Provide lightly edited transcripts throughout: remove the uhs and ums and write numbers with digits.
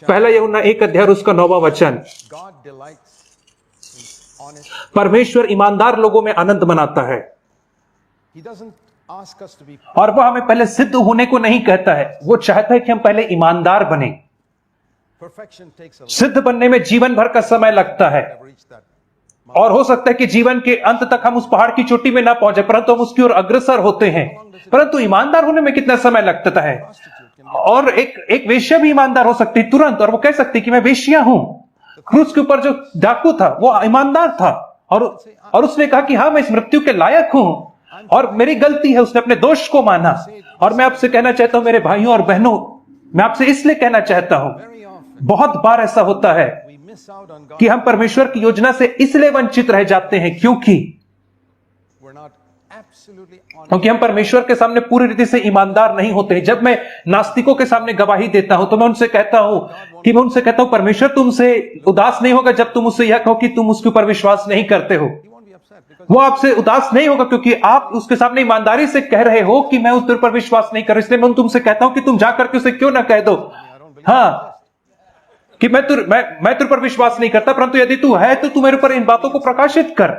पहला यूहन्ना 1 अध्याय उसका 9वां वचन। परमेश्वर ईमानदार लोगों में आनंद मनाता है और वो हमें पहले सिद्ध होने को नहीं कहता है, वो चाहता है कि हम पहले ईमानदार बने। सिद्ध बनने में जीवन भर का समय लगता है और हो सकता है कि जीवन के अंत तक हम उस पहाड़ की चोटी में ना पहुंचे, परंतु हम उसकी ओर अग्रसर होते हैं। परंतु ईमानदार होने में कितना समय लगता है। और एक वेश्या भी ईमानदार हो सकती है तुरंत, और वो कह सकती कि मैं वेश्या हूं। क्रूस के ऊपर जो डाकू था वो ईमानदार था और उसने कहा कि हाँ, मैं इस मृत्यु के लायक हूं और मेरी गलती है। उसने अपने दोष को माना। और मैं आपसे कहना चाहता हूं मेरे भाइयों और बहनों, मैं आपसे इसलिए कहना चाहता हूं, बहुत बार ऐसा होता है कि हम परमेश्वर की योजना से इसलिए वंचित रह जाते हैं क्योंकि हम परमेश्वर के सामने पूरी रीति से ईमानदार नहीं होते। जब मैं नास्तिकों के सामने गवाही देता हूं तो मैं उनसे कहता हूं परमेश्वर तुमसे उदास नहीं होगा जब तुम उससे यह कहो कि तुम उसके ऊपर विश्वास नहीं करते हो। वो आपसे उदास नहीं होगा क्योंकि आप उसके सामने ईमानदारी से कह रहे हो कि मैं उस पर विश्वास नहीं कर रहा। इसलिए मैं तुमसे कहता हूं कि तुम जाकर के उसे क्यों ना कह दो हाँ कि मैं तुझ पर विश्वास नहीं करता, परंतु यदि तू है तो तू मेरे ऊपर इन बातों को प्रकाशित कर।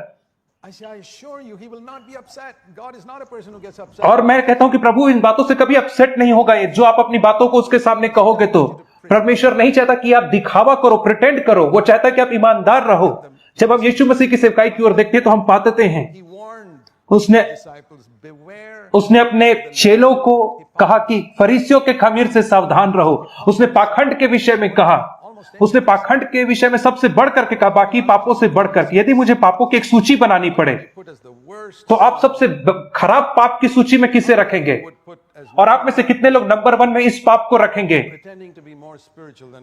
और मैं कहता हूं कि प्रभु इन बातों से कभी अपसेट नहीं होगा। जो आप अपनी बातों को उसके सामने कहोगे तो परमेश्वर नहीं चाहता कि आप दिखावा करो, प्रिटेंड करो। वो चाहता है कि आप ईमानदार रहो। जब हम यीशु मसीह की सेवकाई की ओर देखते हैं तो हम पाते हैं उसने अपने चेलों को कहा कि फरीसियों के खमीर से सावधान रहो। उसने पाखंड के विषय में कहा, उसने पाखंड के विषय में सबसे बढ़ करके कहा, बाकी पापों से बढ़कर। यदि मुझे पापों की एक सूची बनानी पड़े तो आप सबसे खराब पाप की सूची में किसे रखेंगे? और आप में से कितने लोग नंबर 1 में इस पाप को रखेंगे?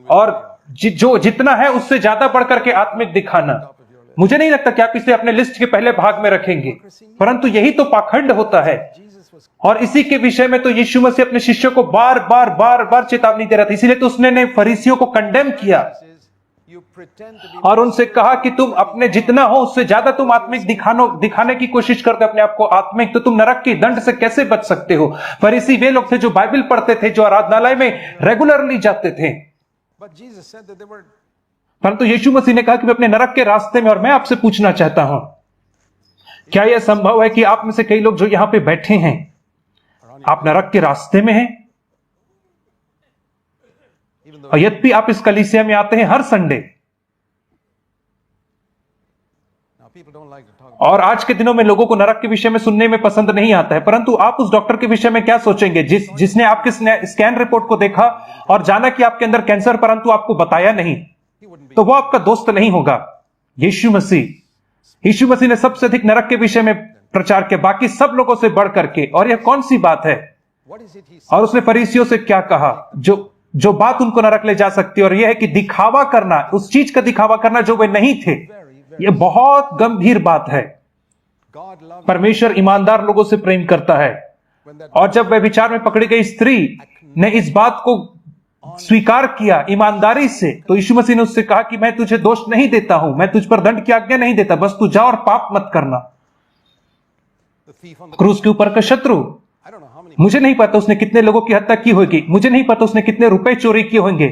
और जो जितना है उससे ज्यादा बढ़ करके आत्मिक दिखाना। मुझे नहीं लगता कि आप इसे अपने लिस्ट के पहले भाग में रखेंगे, परंतु यही तो पाखंड होता है। और इसी के विषय में तो यीशु मसीह अपने शिष्यों को बार बार चेतावनी दे रहा था। इसीलिए तो उसने फरीसियों को कंडेम किया और उनसे कहा कि तुम अपने जितना हो उससे ज्यादा तुम आत्मिक दिखाने की कोशिश करते हो अपने आप को आत्मिक, तो तुम नरक के दंड से कैसे बच सकते हो? फरीसी वे लोग थे जो बाइबल पढ़ते थे, जो आराधनालय में रेगुलरली जाते थे, परंतु यीशु मसीह ने कहा कि मैं अपने नरक के रास्ते में। और मैं आपसे पूछना चाहता हूं, क्या यह संभव है कि आप में से कई लोग जो यहां पे बैठे हैं आप नरक के रास्ते में हैं? और यद्यपि आप इस कलीसिया में आते हैं हर संडे, और आज के दिनों में लोगों को नरक के विषय में सुनने में पसंद नहीं आता है, परंतु आप उस डॉक्टर के विषय में क्या सोचेंगे जिसने आपके स्कैन रिपोर्ट को देखा और जाना कि आपके अंदर कैंसर, परंतु आपको बताया नहीं? तो वो आपका दोस्त नहीं होगा। यीशु मसीह ने सबसे अधिक नरक के विषय में प्रचार किया, बाकी सब लोगों से बढ़ करके। और यह कौन सी बात है? और उसने फरीसियों से क्या कहा जो बात उनको नरक ले जा सकती है, और यह है कि दिखावा करना, उस चीज का दिखावा करना जो वे नहीं थे। यह बहुत गंभीर बात है। परमेश्वर ईमानदार लोगों से प्रेम करता है। और जब वह विचार में पकड़ी गई स्त्री ने इस बात को स्वीकार किया ईमानदारी से, तो यीशु मसीह ने उससे कहा कि मैं तुझे दोष नहीं देता हूं, मैं तुझ पर दंड की आज्ञा नहीं देता, बस तू जा और पाप मत करना। क्रूस के ऊपर का शत्रु, मुझे नहीं पता उसने कितने लोगों की हत्या की होगी, मुझे नहीं पता उसने कितने रुपए चोरी किए होंगे,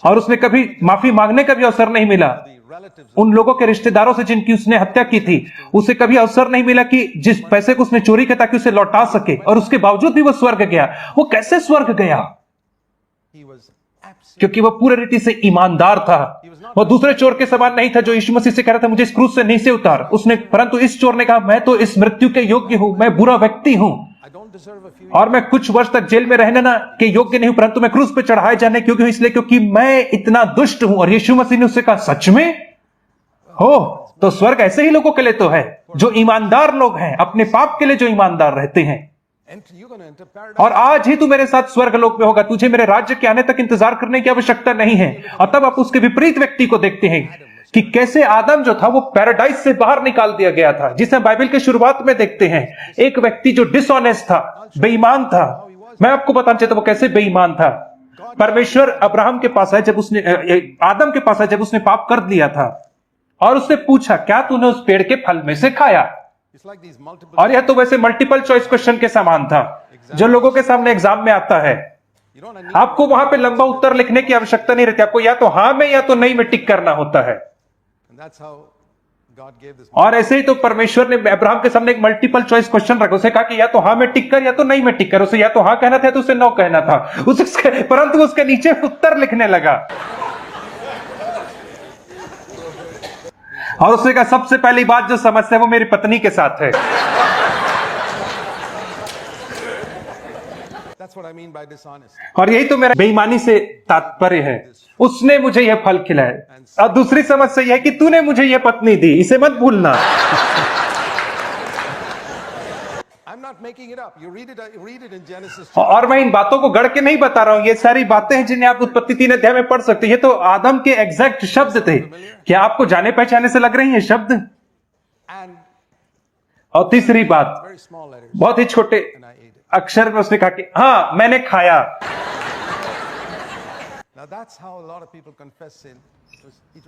और उसने कभी माफी मांगने का भी अवसर नहीं मिला। उन लोगों के रिश्तेदारों से जिनकी उसने हत्या की थी, उसे कभी अवसर नहीं मिला कि जिस पैसे को उसने चोरी किया ताकि उसे लौटा सके, और उसके बावजूद भी वो स्वर्ग गया। वो कैसे स्वर्ग गया? क्योंकि वह पूरी रीति से ईमानदार था। वह दूसरे चोर के समान नहीं था जो यीशु मसीह से कह रहा था मुझे इस क्रूस से नीचे उतार, परंतु इस चोर ने कहा मैं तो इस मृत्यु के योग्य हूं, मैं बुरा व्यक्ति हूं और मैं कुछ वर्ष तक जेल में रहने ना के योग्य नहीं हूं, परंतु मैं क्रूस पे चढ़ाए जाने क्योंकि हूं, इसलिए क्योंकि मैं इतना दुष्ट हूं। और यीशु मसीह ने उससे कहा सच में हो तो स्वर्ग ऐसे ही लोगों के लिए तो है जो ईमानदार लोग हैं, अपने पाप के लिए जो ईमानदार रहते हैं। और आज ही तू मेरे साथ स्वर्ग लोक में होगा, तुझे मेरे राज्य के आने तक इंतजार करने की आवश्यकता नहीं है। और तब आप उसके विपरीत व्यक्ति को देखते हैं कि कैसे आदम जो था वो पैराडाइज से बाहर निकाल दिया गया था, जिसे बाइबल के शुरुआत में देखते हैं। एक व्यक्ति जो डिसऑनेस्ट था, बेईमान था। मैं आपको बताना चाहता हूं वो कैसे बेईमान था। परमेश्वर अब्राहम के पास है जब उसने आदम के पास है जब उसने पाप कर दिया था, और उसने पूछा क्या तूने उस पेड़ के फल में से खाया? और यह तो वैसे मल्टीपल चॉइस क्वेश्चन के समान था जो लोगों के सामने एग्जाम में आता है। आपको वहां पे लंबा उत्तर लिखने की आवश्यकता नहीं रहती, आपको या तो हाँ में या तो नहीं में टिक करना होता है। और ऐसे ही तो परमेश्वर ने अब्राहम के सामने एक मल्टीपल चॉइस क्वेश्चन रखा, उसे कहा कि या तो हाँ में टिक कर या तो नहीं में टिक कर। उसे या तो हाँ कहना था तो उसे नो कहना था, परंतु उसके नीचे उत्तर लिखने लगा। और उसने कहा सबसे पहली बात जो समस्या है वो मेरी पत्नी के साथ है। और यही तो मेरा बेईमानी से तात्पर्य है, उसने मुझे यह फल खिलाया। और दूसरी समस्या यह है कि तूने मुझे यह पत्नी दी, इसे मत भूलना। और मैं इन बातों को गढ़ के नहीं बता रहा हूं, ये सारी बातें हैं जिन्हें आप उत्पत्ति 3 अध्याय में पढ़ सकते हैं। ये तो आदम के एग्जैक्ट शब्द थे। क्या आपको जाने पहचाने से लग रही हैं शब्द? और तीसरी बात, बहुत ही छोटे अक्षर में उसने कहा कि हाँ मैंने खाया।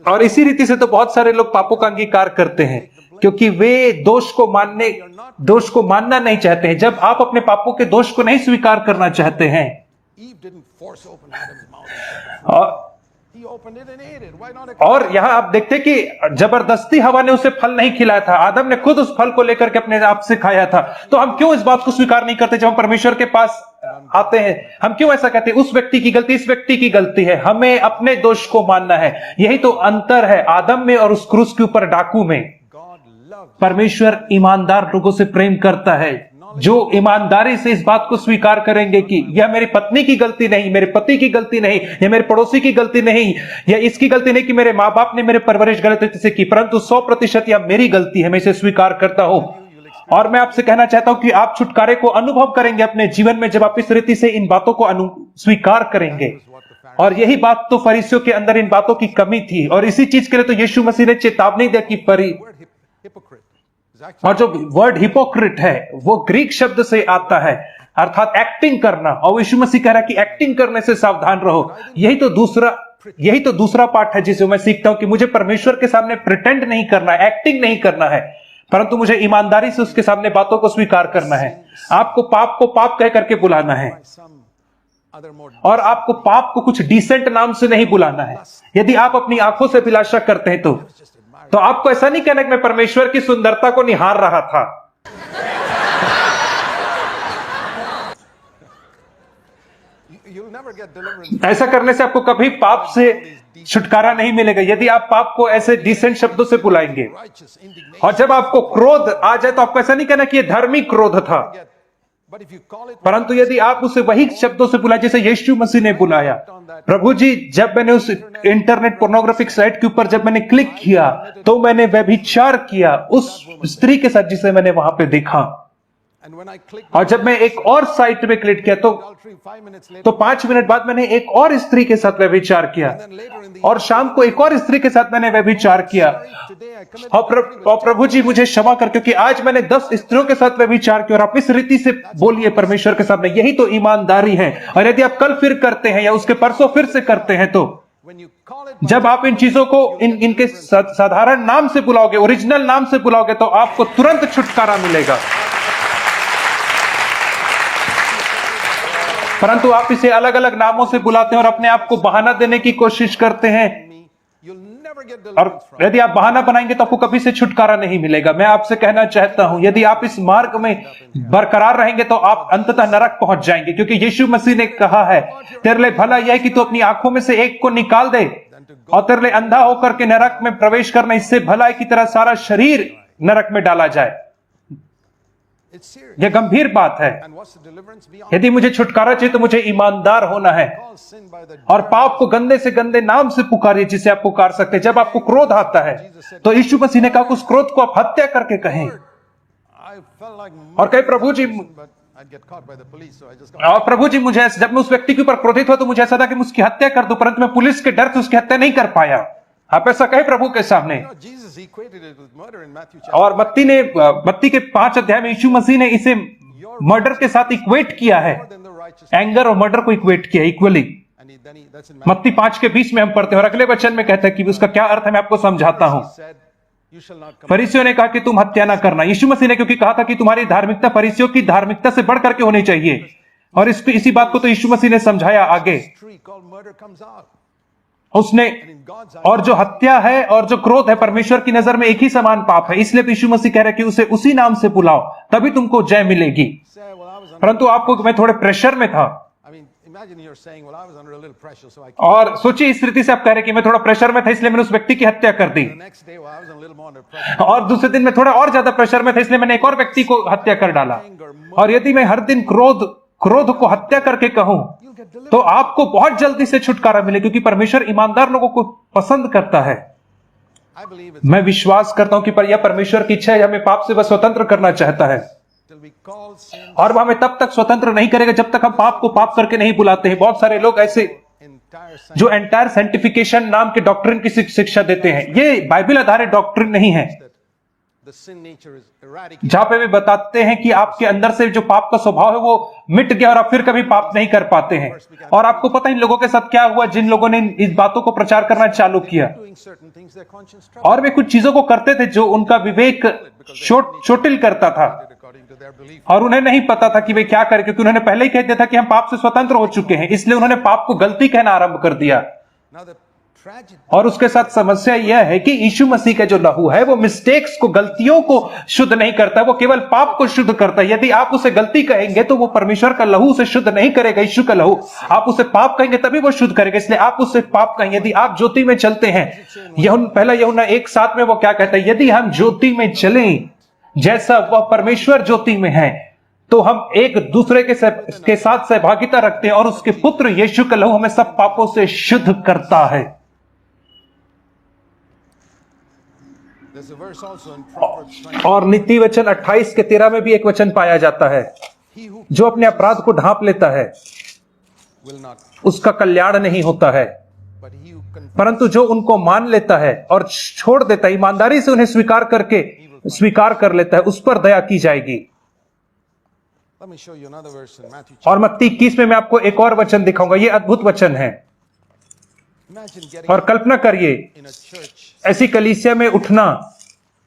और इसी रीति से तो बहुत सारे लोग पापों का अंगीकार करते हैं, क्योंकि वे दोष को मानना नहीं चाहते हैं। जब आप अपने पापों के दोष को नहीं स्वीकार करना चाहते हैं, और यहां आप देखते कि जबरदस्ती हवा ने उसे फल नहीं खिलाया था, आदम ने खुद उस फल को लेकर के अपने आप से खाया था। तो हम क्यों इस बात को स्वीकार नहीं करते? जब हम परमेश्वर के पास आते हैं हम क्यों ऐसा कहते हैं? उस व्यक्ति की गलती, इस व्यक्ति की गलती है, हमें अपने दोष को मानना है। यही तो अंतर है आदम में और उस क्रूस के ऊपर डाकू में। परमेश्वर ईमानदार लोगों से प्रेम करता है, जो ईमानदारी से इस बात को स्वीकार करेंगे कि यह मेरी पत्नी की गलती नहीं, मेरे पति की गलती नहीं, यह मेरे पड़ोसी की गलती नहीं, या इसकी गलती नहीं कि मेरे माँ बाप ने मेरे परवरिश गलत रीति से की, परंतु 100% यह मेरी गलती है, मैं इसे स्वीकार करता हूं। और मैं आपसे कहना चाहता हूं कि आप छुटकारे को अनुभव करेंगे अपने जीवन में जब आप इस रीति से इन बातों को स्वीकार करेंगे। और यही बात तो फरीसियों के अंदर इन बातों की कमी थी, और इसी चीज के लिए तो यीशु मसीह ने चेतावनी दी कि और जो वर्ड हिपोक्रिट है वो ग्रीक शब्द से आता है, अर्थात एक्टिंग करना। और यीशु मसीह कह रहा है कि एक्टिंग करने से सावधान रहो। यही तो दूसरा पार्ट है जिसे मैं सीखता हूं कि मुझे परमेश्वर के सामने प्रिटेंड नहीं करना है, एक्टिंग नहीं करना है, परंतु मुझे ईमानदारी से उसके सामने बातों को स्वीकार करना है। आपको पाप को पाप कह करके बुलाना है, और आपको पाप को कुछ डिसेंट नाम से नहीं बुलाना है। यदि आप अपनी आंखों से अभिलाषा करते हैं तो आपको ऐसा नहीं कहना कि मैं परमेश्वर की सुंदरता को निहार रहा था। ऐसा करने से आपको कभी पाप से छुटकारा नहीं मिलेगा, यदि आप पाप को ऐसे डिसेंट शब्दों से बुलाएंगे। और जब आपको क्रोध आ जाए तो आपको ऐसा नहीं कहना कि यह धार्मिक क्रोध था, परंतु यदि आप उसे वही शब्दों से बुलाए जैसे यीशु मसीह ने बुलाया। प्रभु जी, जब मैंने उस इंटरनेट पोर्नोग्राफिक साइट के ऊपर जब मैंने क्लिक किया तो मैंने व्यभिचार किया उस स्त्री के साथ जिसे मैंने वहां पे देखा। और जब मैं एक और साइट पे क्लिक किया तो 5 मिनट बाद मैंने एक और स्त्री के साथ व्यभिचार किया, और शाम को एक और स्त्री के साथ मैंने व्यभिचार किया। और प्रभु जी मुझे क्षमा कर, क्योंकि आज मैंने 10 स्त्रियों के साथ व्यभिचार किया। और आप इस रीति से बोलिए परमेश्वर के सामने, यही तो ईमानदारी है। और यदि आप कल फिर करते हैं या उसके परसों फिर से करते हैं, तो जब आप इन चीजों को इनके साधारण नाम से बुलाओगे, ओरिजिनल नाम से बुलाओगे, तो आपको तुरंत छुटकारा मिलेगा। परंतु आप इसे अलग अलग नामों से बुलाते हैं और अपने आप को बहाना देने की कोशिश करते हैं, और यदि आप बहाना बनाएंगे तो आपको कभी से छुटकारा नहीं मिलेगा। मैं आपसे कहना चाहता हूं, यदि आप इस मार्ग में बरकरार रहेंगे तो आप अंततः नरक पहुंच जाएंगे, क्योंकि यीशु मसीह ने कहा है तेरे लिए भला यह है कि तू अपनी आंखों में से एक को निकाल दे और तेरे लिए अंधा होकर के नरक में प्रवेश करना, इससे भला है कि तेरा सारा शरीर नरक में डाला जाए। यह गंभीर बात है। यदि मुझे छुटकारा चाहिए तो मुझे ईमानदार होना है, और पाप को गंदे से गंदे नाम से पुकारिए जिसे आप पुकार सकते हैं। जब आपको क्रोध आता है तो यीशु मसीह ने कहा उस क्रोध को आप हत्या करके कहें, और कहे प्रभु जी मुझे जब मैं उस व्यक्ति के ऊपर क्रोधित हुआ तो मुझे ऐसा था कि मैं उसकी हत्या कर दूं, परंतु मैं पुलिस के डर से उसकी हत्या नहीं कर पाया। आप ऐसा कहे प्रभु के सामने। और मत्ती के 5 अध्याय में यीशु मसीह ने इसे मर्डर के साथ इक्वेट किया है, एंगर और मर्डर को इक्वेट किया इक्वली। मत्ती 5 के 20 में हम पढ़ते हैं, और अगले वचन में कहता है कि उसका क्या अर्थ है, मैं आपको समझाता हूं। फरीसियों ने कहा कि तुम हत्या ना करना। यीशु मसीह ने क्योंकि कहा था कि तुम्हारी धार्मिकता फरीसियों की धार्मिकता से बढ़ करके होनी चाहिए, और इसी बात को तो यीशु मसीह ने समझाया आगे। tree called murder comes out. उसने, और जो हत्या है और जो क्रोध है परमेश्वर की नजर में एक ही समान पाप है, इसलिए यीशु मसीह कह रहे कि उसे उसी नाम से बुलाओ, तभी तुमको जय मिलेगी। Say, well, I was under, परंतु आपको, मैं थोड़े प्रेशर में था, I mean, imagine you're saying, well, I was under a little pressure, so I killed और सोचिए इस रीति से आप कह रहे कि मैं थोड़ा प्रेशर में था इसलिए मैंने उस व्यक्ति की हत्या कर दी, the next day, well, I was a little more under pressure. और दूसरे दिन में थोड़ा और ज्यादा प्रेशर में था इसलिए मैंने एक और व्यक्ति को हत्या कर डाला। और यदि मैं हर दिन क्रोध को हत्या करके कहूं You'll get delivered. तो आपको बहुत जल्दी से छुटकारा मिले, क्योंकि परमेश्वर ईमानदार लोगों को पसंद करता है। I believe it's मैं विश्वास करता हूं कि पर यह परमेश्वर की इच्छा है, हमें पाप से वह स्वतंत्र करना चाहता है, till we call sin और वह हमें तब तक स्वतंत्र नहीं करेगा जब तक हम पाप को पाप करके नहीं बुलाते हैं। बहुत सारे लोग ऐसे entire sin. जो एंटायर साइंटिफिकेशन नाम के डॉक्ट्रिन की शिक्षा देते हैं, ये बाइबल आधारित डॉक्ट्रिन नहीं है, The sin nature is eradicated. जहां पे वे बताते हैं कि आपके अंदर से जो पाप का स्वभाव है वो मिट गया और आप फिर कभी पाप नहीं कर पाते हैं। और आपको पता है इन लोगों के साथ क्या हुआ, जिन लोगों ने इस बातों को प्रचार करना चालू किया, Doing certain things, their conscience troubled और वे कुछ चीजों को करते थे जो उनका विवेक चोटिल करता था, according to their belief. और उन्हें नहीं पता था कि वे क्या करें, क्योंकि उन्होंने पहले ही कह दिया था कि हम पाप से स्वतंत्र हो चुके हैं, इसलिए उन्होंने पाप को गलती कहना आरंभ कर दिया। Now the tragedy और उसके साथ समस्या यह है कि यीशु मसीह का जो लहू है वो मिस्टेक्स को, गलतियों को शुद्ध नहीं करता, वो केवल पाप को शुद्ध करता है। यदि आप उसे गलती कहेंगे तो वो परमेश्वर का लहू उसे शुद्ध नहीं करेगा, यीशु का लहू। आप उसे पाप कहेंगे तभी वो शुद्ध करेगा, इसलिए आप उससे पाप कहेंगे। यदि आप ज्योति में चलते हैं, पहला यूहन्ना 1:7 में वो क्या कहता है, यदि हम ज्योति में चलें जैसा वह परमेश्वर ज्योति में है, तो हम एक दूसरे के साथ सहभागिता रखते हैं, और उसके पुत्र यीशु का लहू हमें सब पापों से शुद्ध करता है। there's a verse also in Proverbs 20. और नीति वचन 28:13 में भी एक वचन पाया जाता है, He who जो अपने अपराध को ढांप लेता है will not, उसका कल्याण नहीं होता है, but he who confesses परंतु जो उनको मान लेता है और छोड़ देता है, ईमानदारी से उन्हें स्वीकार कर लेता है, उस पर दया की जाएगी। Let me show you another verse in Matthew. और मत्ती 21 में मैं आपको एक और वचन दिखाऊंगा, ये अद्भुत वचन है। Imagine getting और कल्पना करिए in a church. ऐसी कलीसिया में उठना,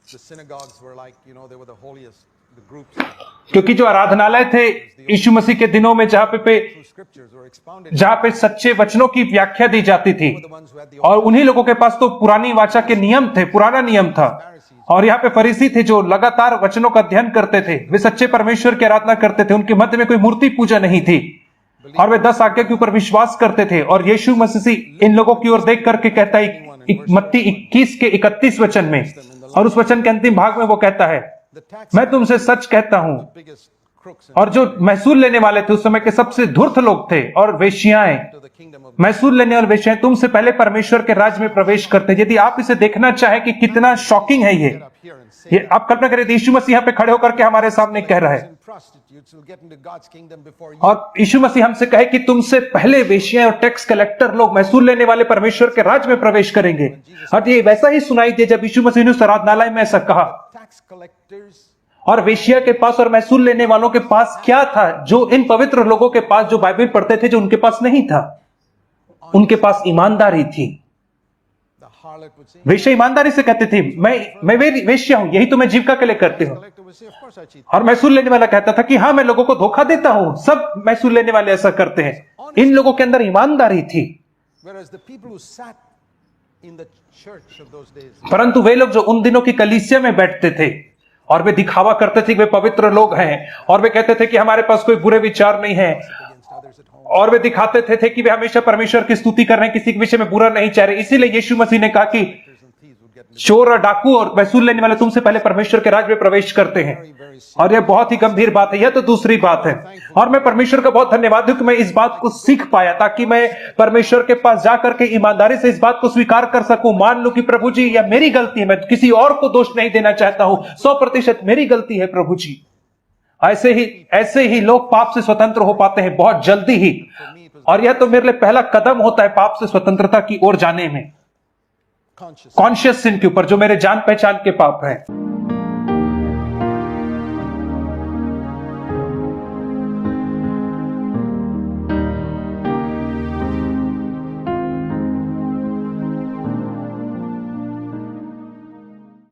The synagogues were like, they were the holiest, the groups. क्योंकि जो आराधनालय थे यीशु मसीह के दिनों में, जहां पे True scriptures were expounded. जहां पे सच्चे वचनों की व्याख्या दी जाती थी, The ones who had the और उन्हीं लोगों के पास तो पुरानी वाचा के नियम थे, पुराना नियम था। और यहाँ पे फरीसी थे जो लगातार वचनों का अध्ययन करते थे, वे सच्चे परमेश्वर की आराधना करते थे, उनके मध्य में कोई मूर्ति पूजा नहीं थी, और वे 10 आज्ञा के ऊपर विश्वास करते थे। और यीशु मसीह इन लोगों की ओर देख करके कहता है मत्ती 21:31 वचन में, और उस वचन के अंतिम भाग में वो कहता है, the tax मैं तुमसे सच कहता हूं, biggest crooks और जो महसूल लेने वाले थे उस समय के सबसे धूर्त लोग थे, और वेश्याएं, into the kingdom of महसूल लेने वाले वेश्याएं तुमसे पहले परमेश्वर के राज्य में प्रवेश करते। यदि आप इसे देखना चाहें कि कितना शॉकिंग है get up here and say ये आप कल्पना करें, यीशु मसीह यहाँ पे खड़े होकर के हमारे सामने कह रहा है, and prostitutes will get into God's kingdom before you. और यीशु मसीह हमसे कहे कि तुमसे पहले वेश्याएं और टैक्स कलेक्टर लोग, महसूल लेने वाले परमेश्वर के राज्य में प्रवेश करेंगे। और ये वैसा ही सुनाई दिया जब यीशु मसीह ने उस आराधनालय में ऐसा कहा। Tax collectors, और वेश्या के पास और महसूल लेने वालों के पास क्या था जो इन पवित्र लोगों के पास, जो बाइबल पढ़ते थे, जो उनके पास नहीं था? उनके पास ईमानदारी थी। the harlot would say, वेश्या ईमानदारी से कहते थे, मैं वेश्या हूं, यही तो मैं जीविका के लिए करती हूं। collector would say, of course I cheat. और महसूल लेने वाला कहता था कि हाँ, मैं लोगों को धोखा देता हूं, सब महसूल लेने वाले ऐसा करते हैं। इन लोगों के अंदर ईमानदारी थी। Whereas the people who sat in the church of those days, परंतु वे लोग जो उन दिनों की कलीसिया में बैठते थे और वे दिखावा करते थे कि वे पवित्र लोग हैं, और वे कहते थे कि हमारे पास कोई बुरे विचार नहीं है, against others at home, और वे दिखाते थे कि वे हमेशा परमेश्वर की स्तुति कर रहे हैं, किसी के विषय में बुरा नहीं चाह रहे। इसीलिए यीशु मसीह ने कहा कि and thieves would get into चोर और डाकू और महसूल लेने वाले तुमसे पहले परमेश्वर के राज्य में प्रवेश करते हैं। very, very serious. और यह बहुत ही गंभीर बात है। यह तो दूसरी बात है, और मैं परमेश्वर का बहुत धन्यवाद हूं कि मैं इस बात को सीख पाया, ताकि मैं परमेश्वर के पास जाकर के ईमानदारी से इस बात को स्वीकार कर सकूं, मान लूं कि प्रभु जी यह मेरी गलती है, मैं किसी और को दोष नहीं देना चाहता हूं, 100% मेरी गलती है प्रभु जी। ऐसे ही लोग पाप से स्वतंत्र हो पाते हैं बहुत जल्दी ही। और यह तो मेरे लिए पहला कदम होता है पाप से स्वतंत्रता की ओर जाने में, Conscious. कॉन्शियस सिन के ऊपर, जो मेरे जान पहचान के पाप हैं।